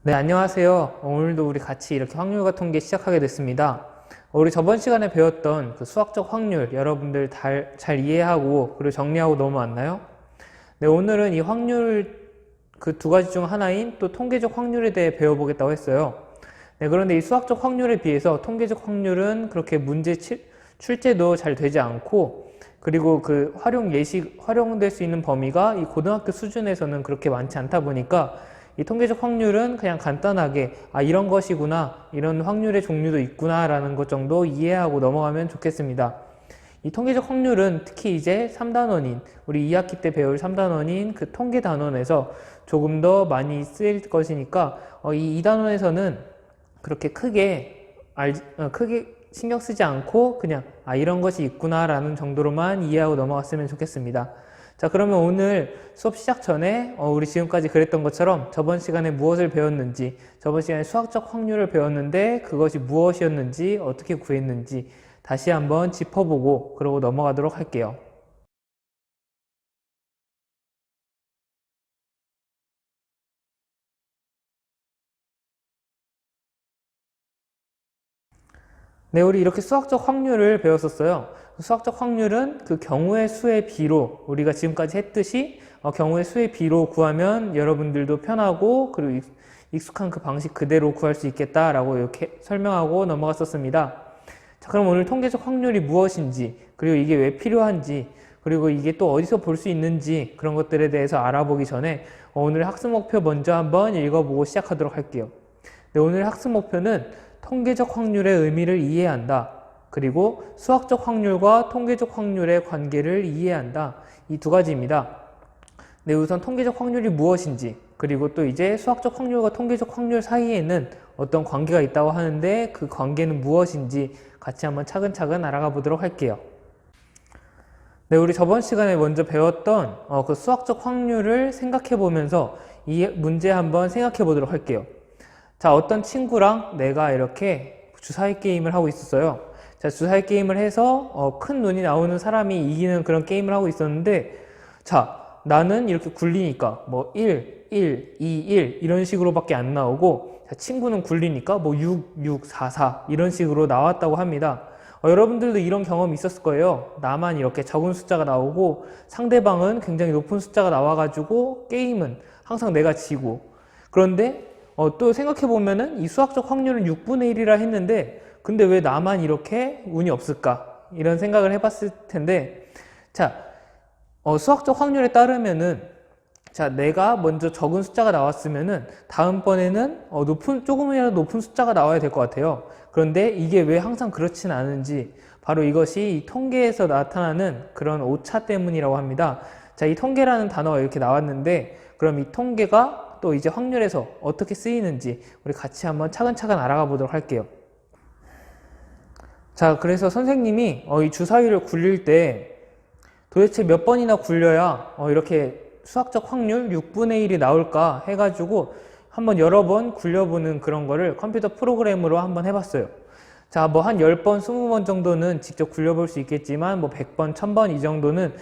네, 안녕하세요. 오늘도 우리 같이 이렇게 확률과 통계 시작하게 됐습니다. 우리 저번 시간에 배웠던 그 수학적 확률 여러분들 잘 이해하고 그리고 정리하고 넘어왔나요? 네, 오늘은 이 확률 그 두 가지 중 하나인 또 통계적 확률에 대해 배워보겠다고 했어요. 네, 그런데 이 수학적 확률에 비해서 통계적 확률은 그렇게 출제도 잘 되지 않고 그리고 그 활용될 수 있는 범위가 이 고등학교 수준에서는 그렇게 많지 않다 보니까 이 통계적 확률은 그냥 간단하게 이런 것이구나, 이런 확률의 종류도 있구나 라는 것 정도 이해하고 넘어가면 좋겠습니다. 이 통계적 확률은 특히 이제 3단원인 우리 2학기 때 배울 3단원인 그 통계 단원에서 조금 더 많이 쓰일 것이니까 이 2단원에서는 그렇게 크게 신경 쓰지 않고 그냥 이런 것이 있구나 라는 정도로만 이해하고 넘어갔으면 좋겠습니다. 자, 그러면 오늘 수업 시작 전에 우리 지금까지 그랬던 것처럼 저번 시간에 무엇을 배웠는지, 저번 시간에 수학적 확률을 배웠는데 그것이 무엇이었는지, 어떻게 구했는지 다시 한번 짚어보고 그러고 넘어가도록 할게요. 네, 우리 이렇게 수학적 확률을 배웠었어요. 수학적 확률은 그 경우의 수의 비로 우리가 지금까지 했듯이 경우의 수의 비로 구하면 여러분들도 편하고 그리고 익숙한 그 방식 그대로 구할 수 있겠다라고 이렇게 설명하고 넘어갔었습니다. 자, 그럼 오늘 통계적 확률이 무엇인지 그리고 이게 왜 필요한지 그리고 이게 또 어디서 볼 수 있는지 그런 것들에 대해서 알아보기 전에 오늘 학습 목표 먼저 한번 읽어보고 시작하도록 할게요. 네, 오늘 학습 목표는 통계적 확률의 의미를 이해한다. 그리고 수학적 확률과 통계적 확률의 관계를 이해한다. 이 두 가지입니다. 네, 우선 통계적 확률이 무엇인지 그리고 또 이제 수학적 확률과 통계적 확률 사이에는 어떤 관계가 있다고 하는데 그 관계는 무엇인지 같이 한번 차근차근 알아가 보도록 할게요. 네, 우리 저번 시간에 먼저 배웠던 그 수학적 확률을 생각해 보면서 이 문제 한번 생각해 보도록 할게요. 자, 어떤 친구랑 내가 이렇게 주사위 게임을 하고 있었어요. 자, 주사위 게임을 해서 큰 눈이 나오는 사람이 이기는 그런 게임을 하고 있었는데, 자, 나는 이렇게 굴리니까 뭐 1, 1, 2, 1 이런 식으로밖에 안 나오고, 자, 친구는 굴리니까 뭐 6, 6, 4, 4 이런 식으로 나왔다고 합니다. 여러분들도 이런 경험 있었을 거예요. 나만 이렇게 적은 숫자가 나오고 상대방은 굉장히 높은 숫자가 나와가지고 게임은 항상 내가 지고, 그런데 또 생각해보면은 이 수학적 확률은 6분의 1이라 했는데 근데 왜 나만 이렇게 운이 없을까? 이런 생각을 해봤을 텐데, 자, 수학적 확률에 따르면은 자, 내가 먼저 적은 숫자가 나왔으면은 다음번에는 조금이라도 높은 숫자가 나와야 될 것 같아요. 그런데 이게 왜 항상 그렇진 않은지 바로 이것이 이 통계에서 나타나는 그런 오차 때문이라고 합니다. 자, 이 통계라는 단어가 이렇게 나왔는데 그럼 이 통계가 또 이제 확률에서 어떻게 쓰이는지 우리 같이 한번 차근차근 알아가 보도록 할게요. 자, 그래서 선생님이 이 주사위를 굴릴 때 도대체 몇 번이나 굴려야 이렇게 수학적 확률 6분의 1이 나올까 해가지고 한번 여러 번 굴려보는 그런 거를 컴퓨터 프로그램으로 한번 해봤어요. 자, 뭐 한 10번, 20번 정도는 직접 굴려볼 수 있겠지만 뭐 100번, 1000번 이 정도는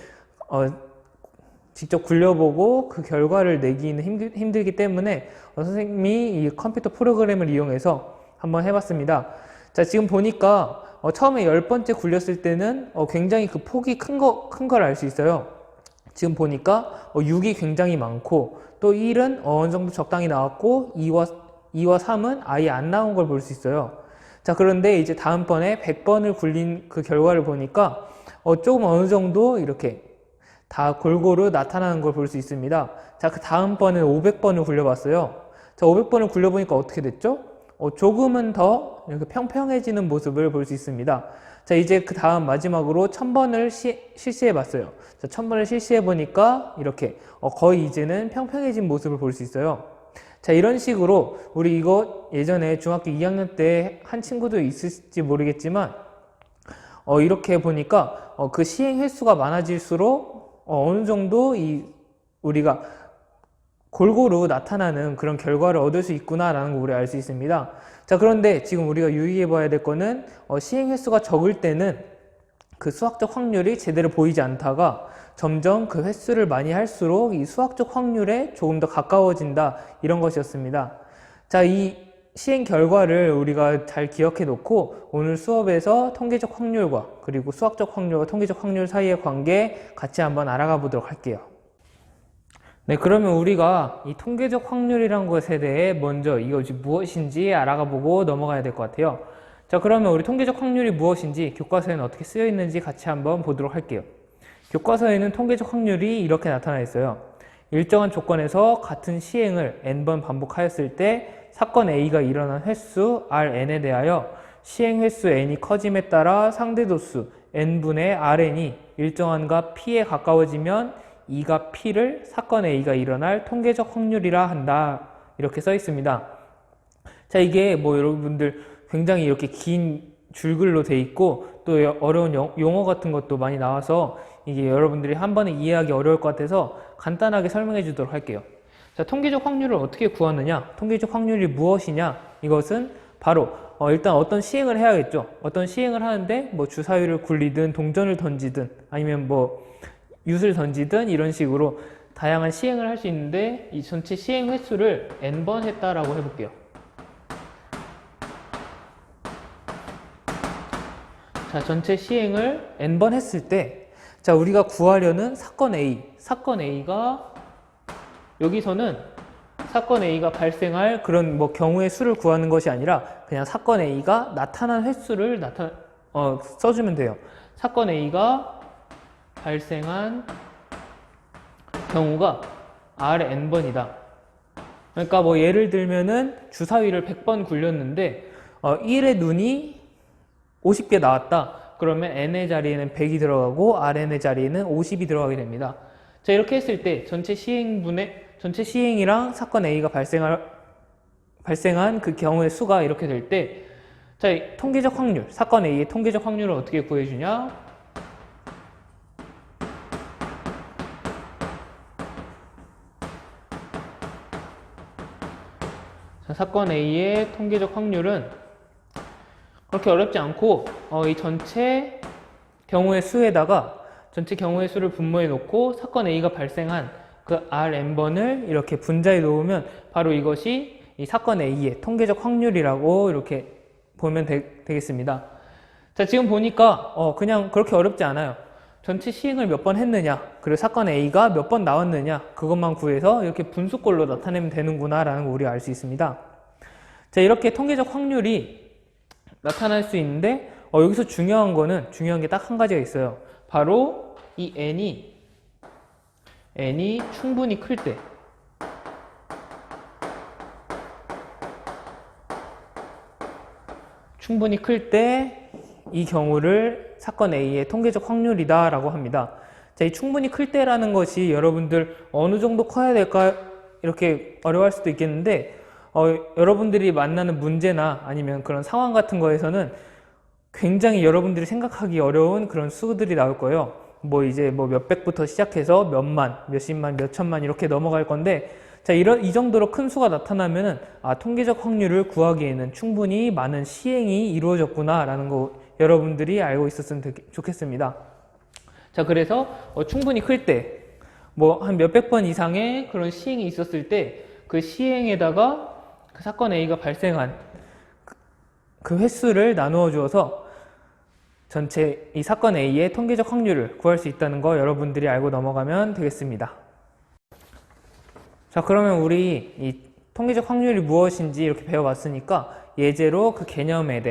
직접 굴려보고 그 결과를 내기는 힘들기 때문에 선생님이 이 컴퓨터 프로그램을 이용해서 한번 해봤습니다. 자, 지금 보니까 처음에 10번째 굴렸을 때는 굉장히 그 폭이 큰 걸 알 수 있어요. 지금 보니까 6이 굉장히 많고 또 1은 어느 정도 적당히 나왔고 2와 3은 아예 안 나온 걸 볼 수 있어요. 자, 그런데 이제 다음번에 100번을 굴린 그 결과를 보니까 조금 어느 정도 이렇게 다 골고루 나타나는 걸 볼 수 있습니다. 자, 그 다음번에 500번을 굴려봤어요. 자, 500번을 굴려보니까 어떻게 됐죠? 조금은 더 이렇게 평평해지는 모습을 볼 수 있습니다. 자, 이제 그 다음 마지막으로 1000번을 실시해봤어요. 자, 1000번을 실시해보니까 이렇게 거의 이제는 평평해진 모습을 볼 수 있어요. 자, 이런 식으로 우리 이거 예전에 중학교 2학년 때 한 친구도 있을지 모르겠지만 이렇게 보니까 그 시행 횟수가 많아질수록 어느 정도 우리가 골고루 나타나는 그런 결과를 얻을 수 있구나라는 거 우리 알 수 있습니다. 자, 그런데 지금 우리가 유의해 봐야 될 거는 시행 횟수가 적을 때는 그 수학적 확률이 제대로 보이지 않다가 점점 그 횟수를 많이 할수록 이 수학적 확률에 조금 더 가까워진다, 이런 것이었습니다. 자, 이 시행 결과를 우리가 잘 기억해 놓고 오늘 수업에서 통계적 확률과 그리고 수학적 확률과 통계적 확률 사이의 관계 같이 한번 알아가 보도록 할게요. 네, 그러면 우리가 이 통계적 확률이란 것에 대해 먼저 이것이 무엇인지 알아가 보고 넘어가야 될 것 같아요. 자, 그러면 우리 통계적 확률이 무엇인지 교과서에는 어떻게 쓰여 있는지 같이 한번 보도록 할게요. 교과서에는 통계적 확률이 이렇게 나타나 있어요. 일정한 조건에서 같은 시행을 n번 반복하였을 때 사건 A가 일어난 횟수 Rn에 대하여 시행 횟수 n이 커짐에 따라 상대도수 n분의 Rn이 일정한가 P에 가까워지면 이가 P를 사건 A가 일어날 통계적 확률이라 한다. 이렇게 써 있습니다. 자, 이게 뭐 여러분들 굉장히 이렇게 긴 줄글로 돼 있고 또 어려운 용어 같은 것도 많이 나와서 이게 여러분들이 한 번에 이해하기 어려울 것 같아서 간단하게 설명해 주도록 할게요. 자, 통계적 확률을 어떻게 구하느냐? 통계적 확률이 무엇이냐? 이것은 바로 일단 어떤 시행을 해야겠죠. 어떤 시행을 하는데 뭐 주사위를 굴리든 동전을 던지든 아니면 뭐 윷을 던지든 이런 식으로 다양한 시행을 할 수 있는데 이 전체 시행 횟수를 n번 했다라고 해볼게요. 자, 전체 시행을 n번 했을 때 자, 우리가 구하려는 사건 A가 여기서는 사건 A가 발생할 그런 뭐 경우의 수를 구하는 것이 아니라 그냥 사건 A가 나타난 횟수를 써주면 돼요. 사건 A가 발생한 경우가 Rn번이다. 그러니까 뭐 예를 들면은 주사위를 100번 굴렸는데 1의 눈이 50개 나왔다. 그러면 n의 자리에는 100이 들어가고 Rn의 자리에는 50이 들어가게 됩니다. 자, 이렇게 했을 때 전체 시행이랑 사건 A가 발생한 그 경우의 수가 이렇게 될 때 자, 통계적 확률, 사건 A의 통계적 확률을 어떻게 구해주냐? 자, 사건 A의 통계적 확률은 그렇게 어렵지 않고 이 전체 경우의 수에다가 전체 경우의 수를 분모해 놓고 사건 A가 발생한 그 Rn번을 이렇게 분자해 놓으면 바로 이것이 이 사건 A의 통계적 확률이라고 이렇게 보면 되겠습니다. 자, 지금 보니까 그냥 그렇게 어렵지 않아요. 전체 시행을 몇 번 했느냐, 그리고 사건 A가 몇 번 나왔느냐, 그것만 구해서 이렇게 분수꼴로 나타내면 되는구나 라는 거 우리가 알 수 있습니다. 자, 이렇게 통계적 확률이 나타날 수 있는데 여기서 중요한 게 딱 한 가지가 있어요. 바로 이 n이 충분히 클 때 이 경우를 사건 A의 통계적 확률이다 라고 합니다. 자, 이 충분히 클 때라는 것이 여러분들 어느 정도 커야 될까 이렇게 어려워할 수도 있겠는데 여러분들이 만나는 문제나 아니면 그런 상황 같은 거에서는 굉장히 여러분들이 생각하기 어려운 그런 수들이 나올 거예요. 뭐 이제 뭐 몇백부터 시작해서 몇만, 몇십만, 몇천만 이렇게 넘어갈 건데 자, 이 정도로 큰 수가 나타나면은 통계적 확률을 구하기에는 충분히 많은 시행이 이루어졌구나 라는 거 여러분들이 알고 있었으면 좋겠습니다. 자, 그래서 충분히 클 때 뭐 한 몇백 번 이상의 그런 시행이 있었을 때 그 시행에다가 그 사건 A가 발생한 그 횟수를 나누어 주어서 전체 이 사건 A의 통계적 확률을 구할 수 있다는 거 여러분들이 알고 넘어가면 되겠습니다. 자, 그러면 우리 이 통계적 확률이 무엇인지 이렇게 배워봤으니까 예제로 그 개념에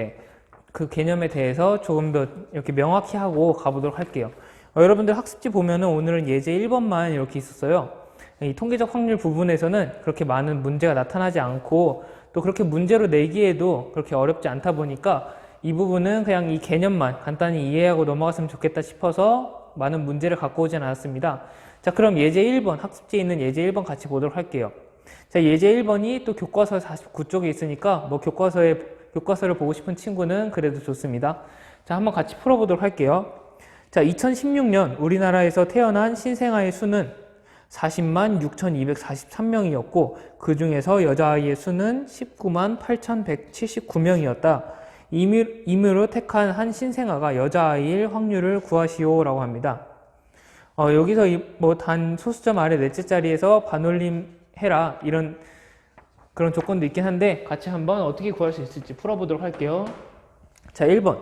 대해서 조금 더 이렇게 명확히 하고 가보도록 할게요. 여러분들 학습지 보면은 오늘은 예제 1번만 이렇게 있었어요. 이 통계적 확률 부분에서는 그렇게 많은 문제가 나타나지 않고 또 그렇게 문제로 내기에도 그렇게 어렵지 않다 보니까 이 부분은 그냥 이 개념만 간단히 이해하고 넘어갔으면 좋겠다 싶어서 많은 문제를 갖고 오진 않았습니다. 자, 그럼 예제 1번, 학습지에 있는 예제 1번 같이 보도록 할게요. 자, 예제 1번이 또 교과서 49쪽에 있으니까 뭐 교과서를 보고 싶은 친구는 그래도 좋습니다. 자, 한번 같이 풀어보도록 할게요. 자, 2016년 우리나라에서 태어난 신생아의 수는 40만 6,243명이었고 그 중에서 여자아이의 수는 19만 8,179명이었다. 임의로 택한 한 신생아가 여자아이일 확률을 구하시오 라고 합니다. 여기서 뭐 단 소수점 아래 넷째 자리에서 반올림 해라 이런 그런 조건도 있긴 한데 같이 한번 어떻게 구할 수 있을지 풀어보도록 할게요. 자, 1번.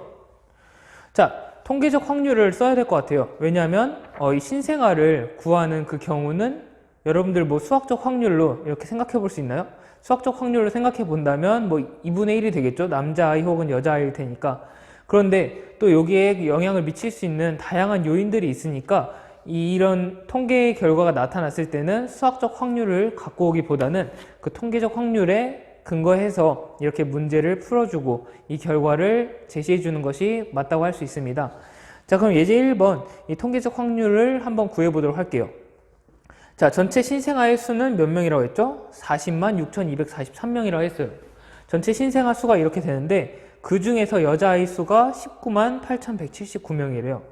자, 통계적 확률을 써야 될 것 같아요. 왜냐하면 이 신생아를 구하는 그 경우는 여러분들 뭐 수학적 확률로 이렇게 생각해 볼 수 있나요? 수학적 확률로 생각해 본다면 뭐 2분의 1이 되겠죠? 남자아이 혹은 여자아이일 테니까. 그런데 또 여기에 영향을 미칠 수 있는 다양한 요인들이 있으니까 이런 통계 결과가 나타났을 때는 수학적 확률을 갖고 오기보다는 그 통계적 확률에 근거해서 이렇게 문제를 풀어주고 이 결과를 제시해 주는 것이 맞다고 할 수 있습니다. 자, 그럼 예제 1번 이 통계적 확률을 한번 구해 보도록 할게요. 자, 전체 신생아의 수는 몇 명이라고 했죠? 40만 6,243명이라고 했어요. 전체 신생아 수가 이렇게 되는데 그 중에서 여자아이 수가 19만 8,179명이래요.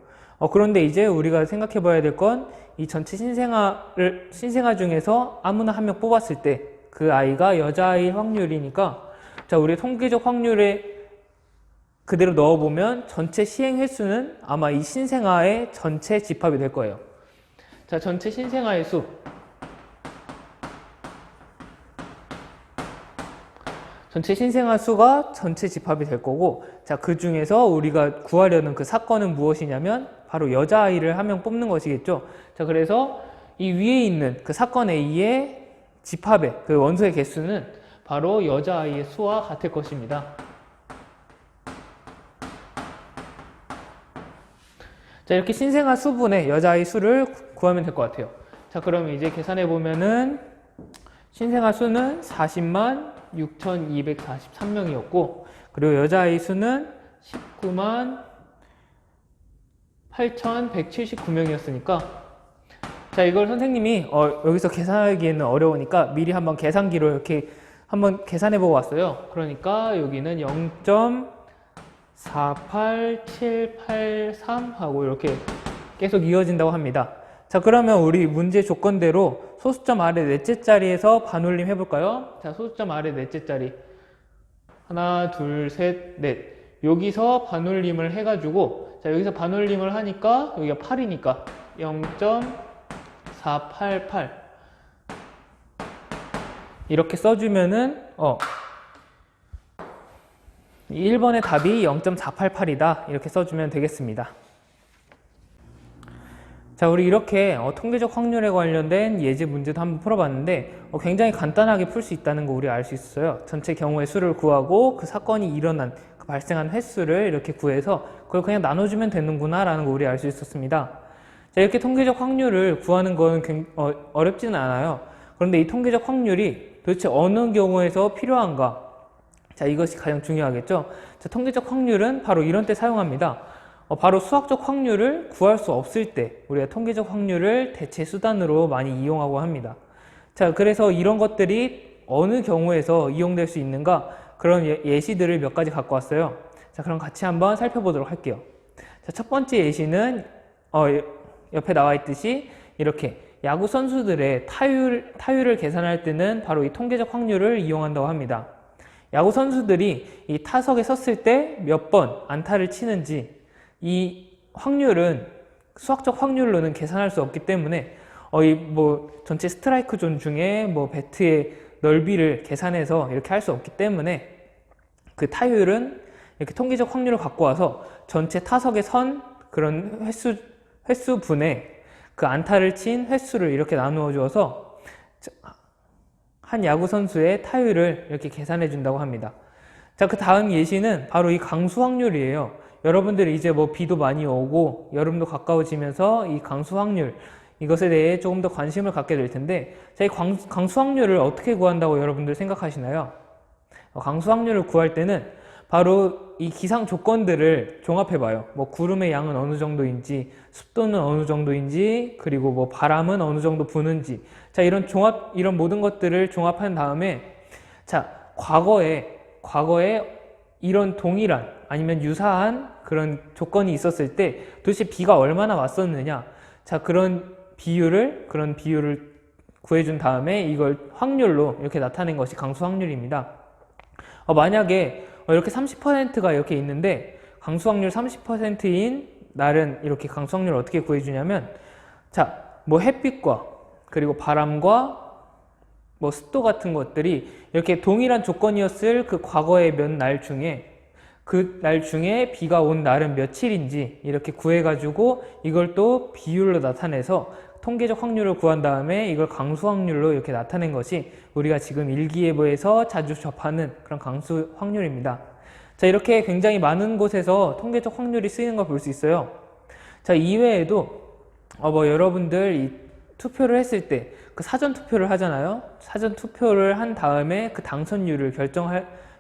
그런데 이제 우리가 생각해 봐야 될 건 이 전체 신생아 중에서 아무나 한 명 뽑았을 때 그 아이가 여자아이 확률이니까 자, 우리 통계적 확률에 그대로 넣어보면 전체 시행 횟수는 아마 이 신생아의 전체 집합이 될 거예요. 자, 전체 신생아의 수. 전체 신생아 수가 전체 집합이 될 거고, 자, 그 중에서 우리가 구하려는 그 사건은 무엇이냐면 바로 여자아이를 한 명 뽑는 것이겠죠. 자, 그래서 이 위에 있는 그 사건 A의 집합의 그 원소의 개수는 바로 여자아이의 수와 같을 것입니다. 자, 이렇게 신생아 수분의 여자아이 수를 구하면 될 것 같아요. 자, 그러면 이제 계산해 보면은 신생아 수는 40만 6,243명이었고 그리고 여자아이 수는 19만 8,179명이었으니까 자, 이걸 선생님이 여기서 계산하기에는 어려우니까 미리 한번 계산기로 이렇게 한번 계산해 보고 왔어요. 그러니까 여기는 0.48783 하고 이렇게 계속 이어진다고 합니다. 자, 그러면 우리 문제 조건대로 소수점 아래 넷째 자리에서 반올림 해볼까요? 자, 소수점 아래 넷째 자리 하나, 둘, 셋, 넷 여기서 반올림을 해가지고 자, 여기서 반올림을 하니까 여기가 8이니까 0.488 이렇게 써주면은 1번의 답이 0.488이다 이렇게 써주면 되겠습니다. 자, 우리 이렇게 통계적 확률에 관련된 예제 문제도 한번 풀어봤는데 굉장히 간단하게 풀 수 있다는 거 우리가 알 수 있어요. 전체 경우의 수를 구하고 그 사건이 일어난 그 발생한 횟수를 이렇게 구해서 그걸 그냥 나눠주면 되는구나 라는 거 우리 알 수 있었습니다. 자, 이렇게 통계적 확률을 구하는 건 어렵지는 않아요. 그런데 이 통계적 확률이 도대체 어느 경우에서 필요한가? 자, 이것이 가장 중요하겠죠. 자, 통계적 확률은 바로 이런 때 사용합니다. 바로 수학적 확률을 구할 수 없을 때 우리가 통계적 확률을 대체 수단으로 많이 이용하고 합니다. 자, 그래서 이런 것들이 어느 경우에서 이용될 수 있는가 그런 예시들을 몇 가지 갖고 왔어요. 자, 그럼 같이 한번 살펴보도록 할게요. 자, 첫 번째 예시는 옆에 나와 있듯이 이렇게 야구 선수들의 타율을 계산할 때는 바로 이 통계적 확률을 이용한다고 합니다. 야구 선수들이 이 타석에 섰을 때 몇 번 안타를 치는지 이 확률은 수학적 확률로는 계산할 수 없기 때문에 전체 스트라이크 존 중에 배트의 넓이를 계산해서 이렇게 할 수 없기 때문에 그 타율은 이렇게 통계적 확률을 갖고 와서 전체 타석에 선 그런 횟수분에 그 안타를 친 횟수를 이렇게 나누어 주어서 한 야구 선수의 타율을 이렇게 계산해 준다고 합니다. 자, 그 다음 예시는 바로 이 강수 확률이에요. 여러분들이 이제 비도 많이 오고 여름도 가까워지면서 이 강수 확률 이것에 대해 조금 더 관심을 갖게 될 텐데 자, 이 강수 확률을 어떻게 구한다고 여러분들 생각하시나요? 강수 확률을 구할 때는 바로 이 기상 조건들을 종합해 봐요. 구름의 양은 어느 정도인지, 습도는 어느 정도인지, 그리고 바람은 어느 정도 부는지. 자, 이런 모든 것들을 종합한 다음에 자, 과거에 이런 동일한 아니면 유사한 그런 조건이 있었을 때 도대체 비가 얼마나 왔었느냐. 자, 그런 비율을 구해준 다음에 이걸 확률로 이렇게 나타낸 것이 강수 확률입니다. 만약에 이렇게 30%가 이렇게 있는데 강수 확률 30%인 날은 이렇게 강수 확률을 어떻게 구해주냐면 자, 햇빛과 그리고 바람과 뭐 습도 같은 것들이 이렇게 동일한 조건이었을 그 과거의 몇 날 중에 그 날 중에 비가 온 날은 며칠인지 이렇게 구해가지고 이걸 또 비율로 나타내서 통계적 확률을 구한 다음에 이걸 강수 확률로 이렇게 나타낸 것이 우리가 지금 일기예보에서 자주 접하는 그런 강수 확률입니다. 자, 이렇게 굉장히 많은 곳에서 통계적 확률이 쓰이는 걸 볼 수 있어요. 자, 이외에도 여러분들 이 투표를 했을 때 그 사전 투표를 하잖아요. 사전 투표를 한 다음에 그 당선율을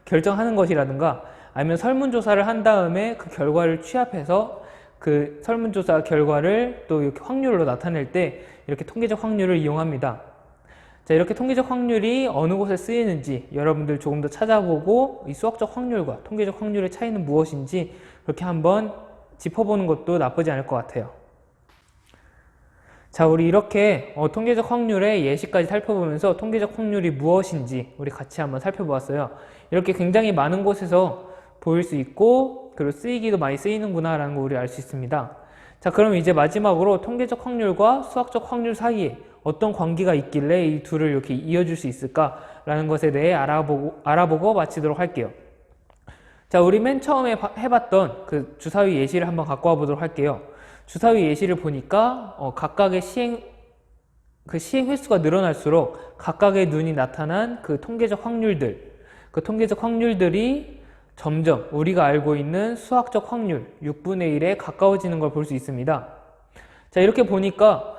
결정하는 것이라든가 아니면 설문조사를 한 다음에 그 결과를 취합해서 그 설문조사 결과를 또 이렇게 확률로 나타낼 때 이렇게 통계적 확률을 이용합니다. 자, 이렇게 통계적 확률이 어느 곳에 쓰이는지 여러분들 조금 더 찾아보고 이 수학적 확률과 통계적 확률의 차이는 무엇인지 그렇게 한번 짚어보는 것도 나쁘지 않을 것 같아요. 자, 우리 이렇게 통계적 확률의 예시까지 살펴보면서 통계적 확률이 무엇인지 우리 같이 한번 살펴보았어요. 이렇게 굉장히 많은 곳에서 보일 수 있고 그리고 쓰이기도 많이 쓰이는구나 라는 거 우리 알 수 있습니다. 자, 그럼 이제 마지막으로 통계적 확률과 수학적 확률 사이에 어떤 관계가 있길래 이 둘을 이렇게 이어줄 수 있을까 라는 것에 대해 알아보고 마치도록 할게요. 자, 우리 맨 처음에 해봤던 그 주사위 예시를 한번 갖고 와 보도록 할게요. 주사위 예시를 보니까 각각의 시행 횟수가 늘어날수록 각각의 눈이 나타난 그 통계적 확률들, 그 통계적 확률들이 점점 우리가 알고 있는 수학적 확률 6분의 1에 가까워지는 걸 볼 수 있습니다. 자, 이렇게 보니까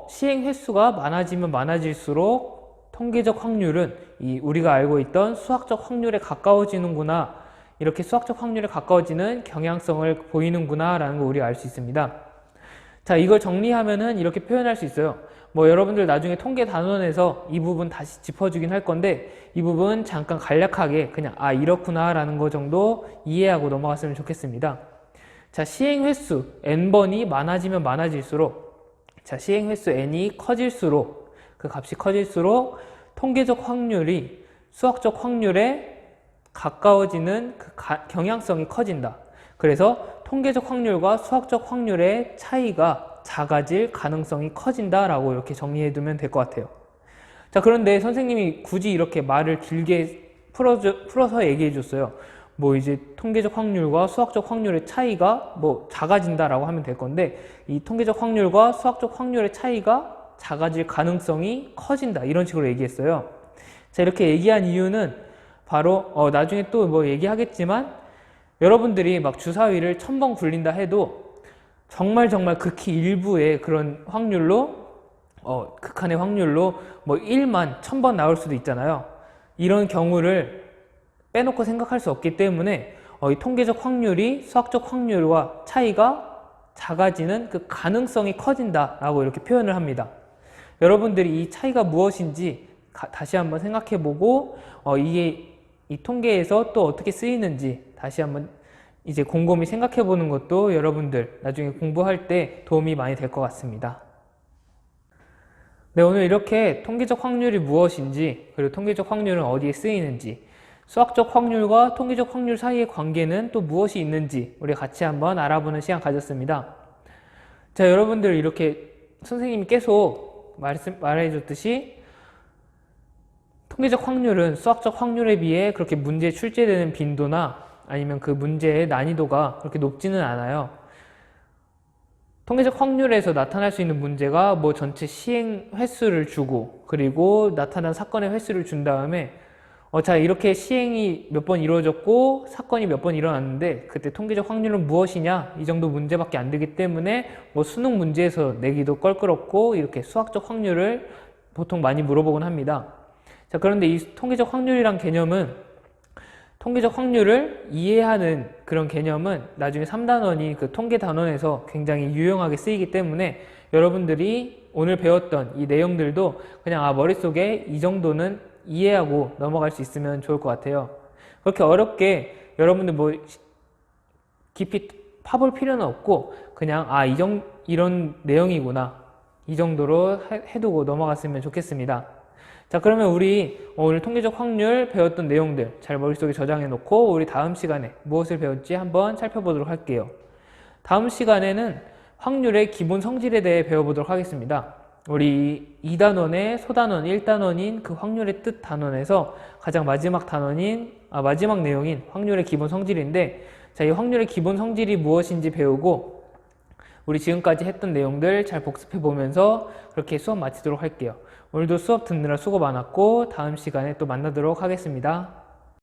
시행 횟수가 많아지면 많아질수록 통계적 확률은 우리가 알고 있던 수학적 확률에 가까워지는구나, 이렇게 수학적 확률에 가까워지는 경향성을 보이는구나 라는 거 우리가 알 수 있습니다. 자, 이걸 정리하면은 이렇게 표현할 수 있어요. 여러분들 나중에 통계 단원에서 이 부분 다시 짚어주긴 할 건데 이 부분 잠깐 간략하게 그냥 이렇구나 라는 거 정도 이해하고 넘어갔으면 좋겠습니다. 자, 시행 횟수 n번이 많아지면 많아질수록, 자, 시행 횟수 n이 커질수록, 그 값이 커질수록 통계적 확률이 수학적 확률에 가까워지는 그 경향성이 커진다. 그래서 통계적 확률과 수학적 확률의 차이가 작아질 가능성이 커진다라고 이렇게 정리해 두면 될 것 같아요. 자, 그런데 선생님이 굳이 이렇게 말을 길게 풀어서 얘기해 줬어요. 이제 통계적 확률과 수학적 확률의 차이가 작아진다라고 하면 될 건데 이 통계적 확률과 수학적 확률의 차이가 작아질 가능성이 커진다, 이런 식으로 얘기했어요. 자, 이렇게 얘기한 이유는 바로 나중에 또 얘기하겠지만 여러분들이 막 주사위를 1000번 굴린다 해도 정말 극히 일부의 그런 확률로 극한의 확률로 1만 1000번 나올 수도 있잖아요. 이런 경우를 빼놓고 생각할 수 없기 때문에 이 통계적 확률이 수학적 확률과 차이가 작아지는 그 가능성이 커진다라고 이렇게 표현을 합니다. 여러분들이 이 차이가 무엇인지 다시 한번 생각해보고 이게 이 통계에서 또 어떻게 쓰이는지 다시 한번 이제 곰곰이 생각해보는 것도 여러분들 나중에 공부할 때 도움이 많이 될 것 같습니다. 네, 오늘 이렇게 통계적 확률이 무엇인지, 그리고 통계적 확률은 어디에 쓰이는지, 수학적 확률과 통계적 확률 사이의 관계는 또 무엇이 있는지 우리 같이 한번 알아보는 시간 가졌습니다. 자, 여러분들 이렇게 선생님이 계속 말해줬듯이 통계적 확률은 수학적 확률에 비해 그렇게 문제에 출제되는 빈도나 아니면 그 문제의 난이도가 그렇게 높지는 않아요. 통계적 확률에서 나타날 수 있는 문제가 전체 시행 횟수를 주고 그리고 나타난 사건의 횟수를 준 다음에 자, 이렇게 시행이 몇 번 이루어졌고 사건이 몇 번 일어났는데 그때 통계적 확률은 무엇이냐, 이 정도 문제밖에 안 되기 때문에 수능 문제에서 내기도 껄끄럽고 이렇게 수학적 확률을 보통 많이 물어보곤 합니다. 자, 그런데 이 통계적 확률이란 개념은, 통계적 확률을 이해하는 그런 개념은 나중에 3단원이 그 통계 단원에서 굉장히 유용하게 쓰이기 때문에 여러분들이 오늘 배웠던 이 내용들도 그냥 머릿속에 이 정도는 이해하고 넘어갈 수 있으면 좋을 것 같아요. 그렇게 어렵게 여러분들 깊이 파볼 필요는 없고 그냥 이런 내용이구나, 이 정도로 해두고 넘어갔으면 좋겠습니다. 자, 그러면 우리 오늘 통계적 확률 배웠던 내용들 잘 머릿속에 저장해 놓고 우리 다음 시간에 무엇을 배울지 한번 살펴보도록 할게요. 다음 시간에는 확률의 기본 성질에 대해 배워보도록 하겠습니다. 우리 2단원의 소단원 1단원인 그 확률의 뜻 단원에서 가장 마지막 마지막 내용인 확률의 기본 성질인데, 자, 이 확률의 기본 성질이 무엇인지 배우고 우리 지금까지 했던 내용들 잘 복습해 보면서 그렇게 수업 마치도록 할게요. 오늘도 수업 듣느라 수고 많았고 다음 시간에 또 만나도록 하겠습니다.